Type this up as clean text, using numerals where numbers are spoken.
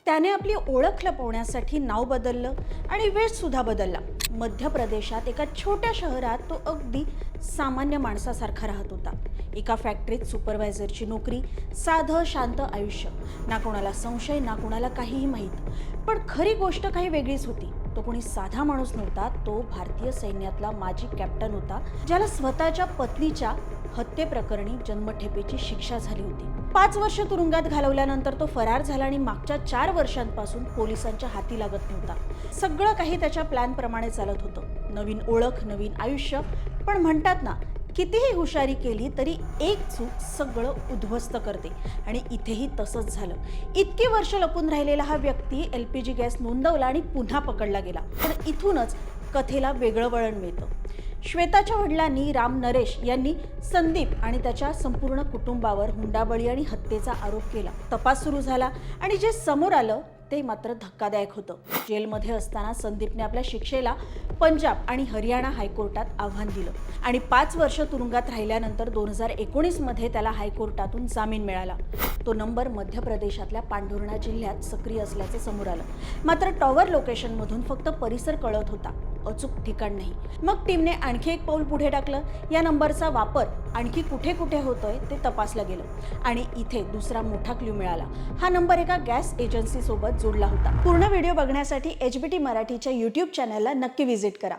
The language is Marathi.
त्याने आपली ओळख लपवण्यासाठी नाव बदललं आणि वेश सुद्धा बदलला। मध्य प्रदेशात एका छोट्या शहरात तो अगदी सामान्य माणसासारखा राहत होता। एका फॅक्टरीत सुपरवायझरची नोकरी, साधं शांत आयुष्य, ना कोणाला संशय ना कोणाला काहीही माहीत। पण खरी गोष्ट काही वेगळीच होती। तो कोणी साधा माणूस नव्हता, तो भारतीय सैन्यातला माजी कॅप्टन होता, ज्याला स्वतःच्या पत्नीच्या हत्येप्रकरणी जन्मठेपेची शिक्षा झाली होती। 5 वर्ष तुरुंगात घालवल्यानंतर तो फरार झाला आणि मागच्या 4 वर्षांपासून पोलिसांच्या हाती लागत नव्हता। सगळं काही त्याच्या प्लॅन प्रमाणे चालत होतं। नवीन ओळख, नवीन आयुष्य, पण म्हणतात ना, कितीही हुशारी केली तरी एक चूक सगळं उद्ध्वस्त करते, आणि इथेही तसंच झालं। इतकी वर्ष लपून राहिलेला हा व्यक्ती LPG गॅस नोंदवला आणि पुन्हा पकडला गेला। पण इथूनच कथेला वेगळं वळण मिळतं। श्वेताच्या वडिलांनी राम नरेश यांनी संदीप आणि त्याच्या संपूर्ण कुटुंबावर हुंडाबळी आणि हत्येचा आरोप केला। तपास सुरू झाला आणि जे समोर आलं ते मात्र धक्कादायक होतं। जेलमध्ये असताना संदीपने आपल्या शिक्षेला पंजाब आणि हरियाणा हायकोर्टात आव्हान दिलं आणि 5 वर्ष तुरुंगात राहिल्यानंतर 2019 मध्ये त्याला हायकोर्टातून जामीन मिळाला। तो नंबर मध्य प्रदेशातल्या पांढुर्णा जिल्ह्यात सक्रिय असल्याचं समोर आलं। मात्र टॉवर लोकेशनमधून फक्त परिसर कळत होता, अचूक ठिकाण नाही। मग टीमने आणखी एक पाऊल पुढे टाकलं। या नंबरचा वापर आणखी कुठे कुठे होतोय ते तपासलं गेलं आणि इथे दुसरा मोठा क्लू मिळाला। हा नंबर एका गॅस एजन्सी सोबत जोडला होता। पूर्ण व्हिडिओ बघण्यासाठी HBT मराठीच्या YouTube चॅनलला नक्की व्हिजिट करा।